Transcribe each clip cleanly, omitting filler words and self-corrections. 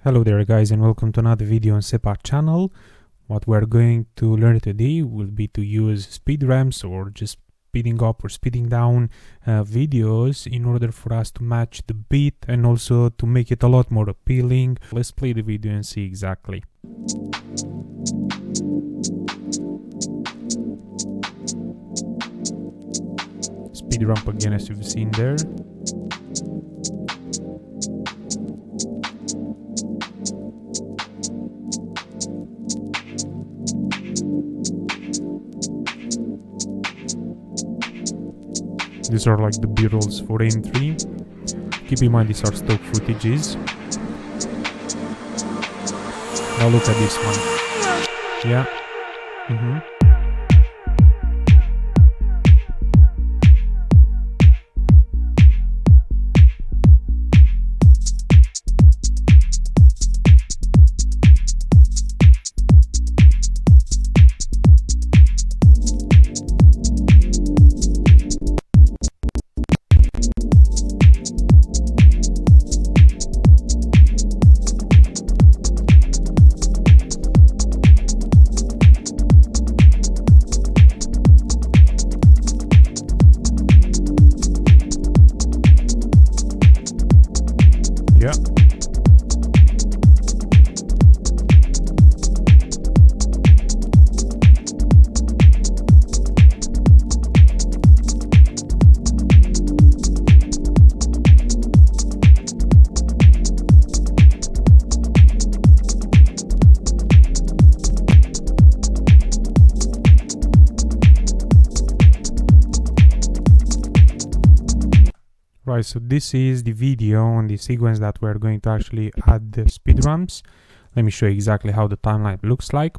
Hello there guys, and welcome to another video on Sepa channel. What we're going to learn today will be to use speed ramps or just speeding up or speeding down videos in order for us to match the beat and also to make it a lot more appealing. Let's play the video and see exactly. Speed ramp again, as you've seen there. These are like the B-rolls for M3. Keep in mind these are stock footages. Now look at this one. Yeah. Yeah. Right, so this is the video on the sequence that we're going to actually add the speed ramps. Let me show you exactly how the timeline looks like.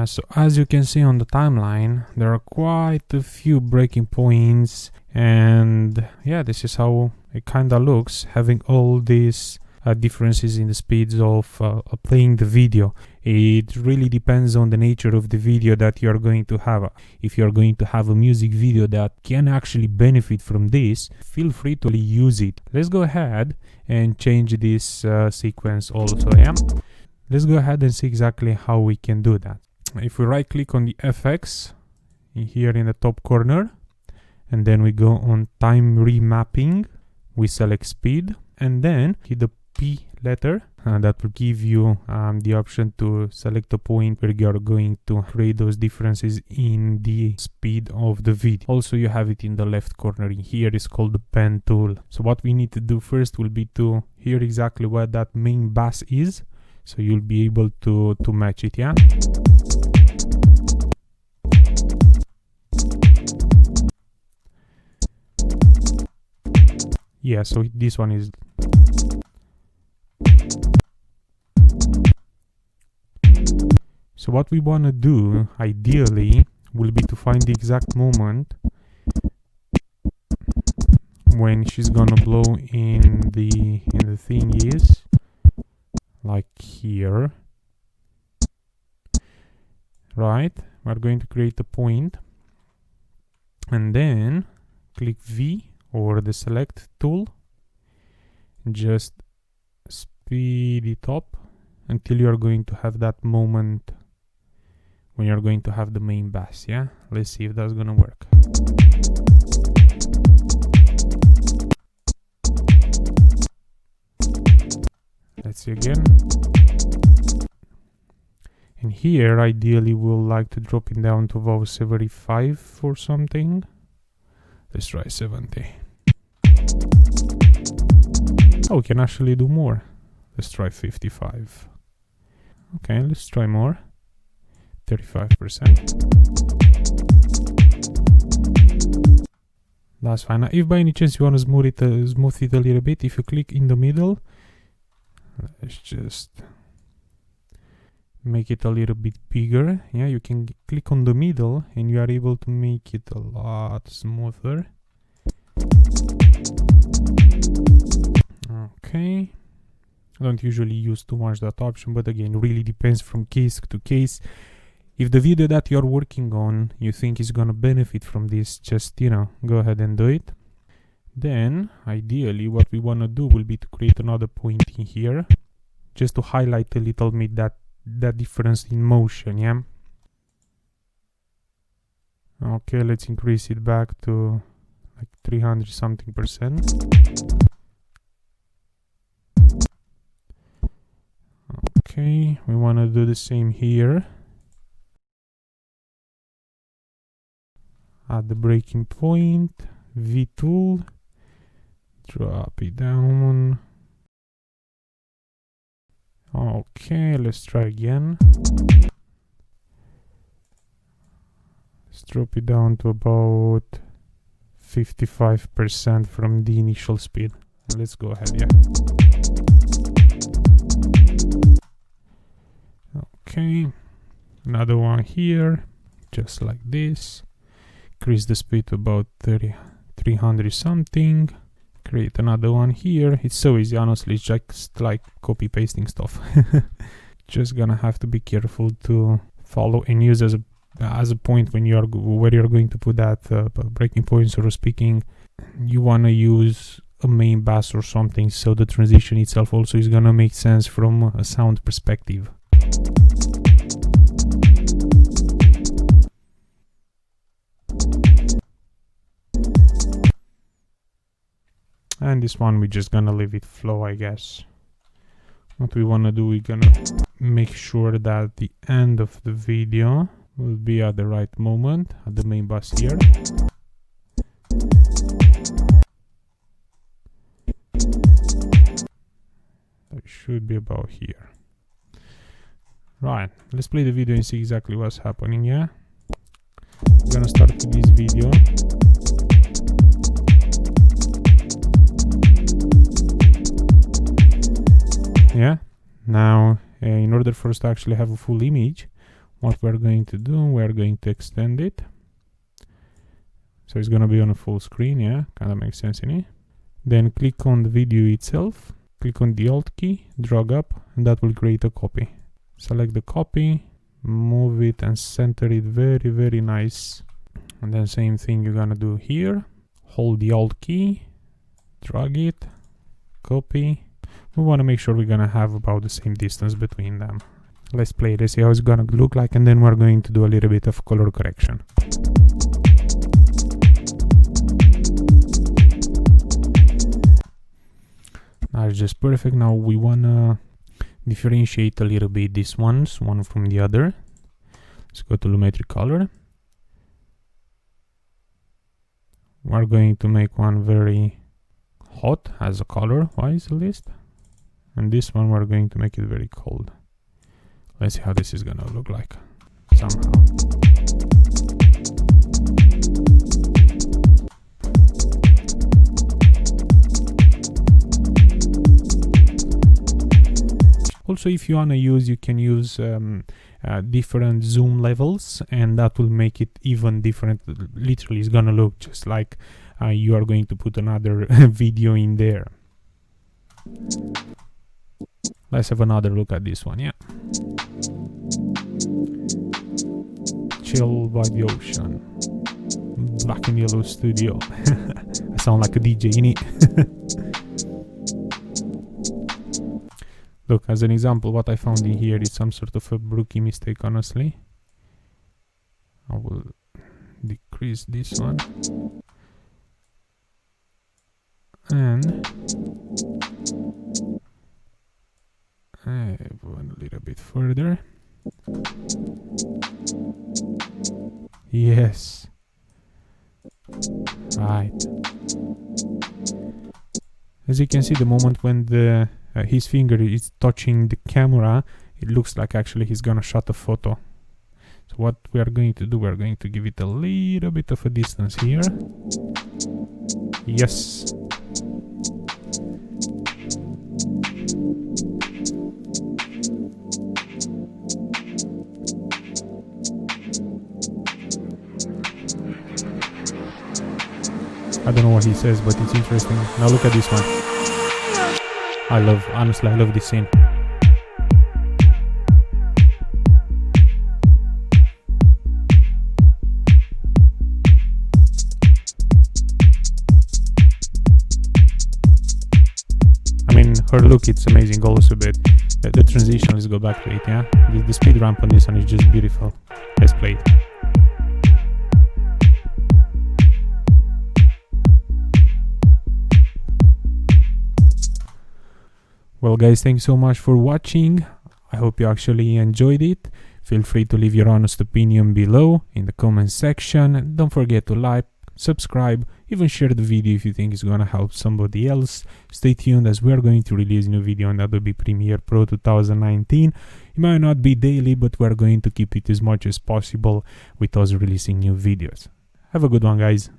So as you can see on the timeline, there are quite a few breaking points, and yeah, this is how it kind of looks, having all these differences in the speeds of playing the video. It really depends on the nature of the video that you're going to have. If you're going to have a music video that can actually benefit from this, feel free to use it. Let's go ahead and change this sequence also. Yeah, let's go ahead and see exactly how we can do that. If we right click on the FX here in the top corner, and then we go on time remapping, we select speed, and then hit the P letter, that will give you the option to select a point where you are going to create those differences in the speed of the video. Also, you have it in the left corner. Here is called the pen tool. So what we need to do first will be to hear exactly what that main bass is, so you'll be able to match it. Yeah. Yeah, so this one is. So what we want to do ideally will be to find the exact moment when she's gonna blow in the thingies, like here. Right, we're going to create a point and then click V or the select tool, just speed it up until you're going to have that moment when you're going to have the main bass. Yeah, let's see if that's gonna work. Let's see again. And here ideally we'll like to drop it down to about 75 or something. Let's try 70. Oh, we can actually do more. Let's try 55. Okay, let's try more. 35%. That's fine. Now, if by any chance you want to smooth it a little bit, if you click in the middle, let's just make it a little bit bigger. Yeah, you can click on the middle and you are able to make it a lot smoother. Okay. I don't usually use too much that option, but again, it really depends from case to case. If the video that you're working on you think is gonna benefit from this, just, you know, go ahead and do it. Then, ideally, what we want to do will be to create another point in here, just to highlight a little bit that difference in motion, yeah? Okay, let's increase it back to like 300 something percent. Okay, we want to do the same here. At the breaking point, V tool, drop it down. Okay, let's try again. Let's drop it down to about 55% from the initial speed. Let's go ahead, yeah. Okay, another one here, just like this. Increase the speed to about 300 something. Create another one here. It's so easy, honestly, it's just like copy pasting stuff. Just gonna have to be careful to follow and use as a point when you're where you're going to put that breaking point, sort of speaking. You wanna use a main bass or something, so the transition itself also is gonna make sense from a sound perspective. And this one we're just gonna leave it flow, I guess. What we wanna do, we're gonna make sure that the end of the video will be at the right moment, at the main bus here. It should be about here. Right, let's play the video and see exactly what's happening, yeah? I'm gonna start with this video. Yeah, now in order for us to actually have a full image, what we're going to do, we're going to extend it. So it's gonna be on a full screen, yeah, kind of makes sense in it. Then click on the video itself, click on the Alt key, drag up, and that will create a copy. Select the copy, move it and center it very, very nice. And then same thing you're gonna do here. Hold the Alt key, drag it, copy. We want to make sure we're gonna have about the same distance between them. Let's play this, see how it's gonna look like, and then we're going to do a little bit of color correction. That's just perfect. Now we wanna differentiate a little bit these ones, one from the other. Let's go to Lumetri Color. We're going to make one very hot as a color wise list, and this one we're going to make it very cold. Let's see how this is gonna look like somehow. Also, if you wanna use, you can use different zoom levels, and that will make it even different. Literally, it's gonna look just like you are going to put another video in there. Let's have another look at this one, yeah. Chill by the ocean. Black and yellow studio. I sound like a DJ, innit? Look, as an example, what I found in here is some sort of a rookie mistake, honestly. I will decrease this one. And I went a little bit further. Yes. Right. As you can see, the moment when the his finger is touching the camera, it looks like actually he's gonna shot a photo. So what we are going to do, we're going to give it a little bit of a distance here. Yes. I don't know what he says, but it's interesting. Now look at this one. Honestly, I love this scene. for look it's amazing also, but the transition, let's go back to it. Yeah, the speed ramp on this one is just beautiful. Let's play it. Well guys, thanks so much for watching. I hope you actually enjoyed it. Feel free to leave your honest opinion below in the comment section. Don't forget to like, subscribe, even share the video if you think it's gonna help somebody else. Stay tuned as we are going to release a new video on Adobe Premiere Pro 2019. It might not be daily, but we're going to keep it as much as possible with us releasing new videos. Have a good one, guys.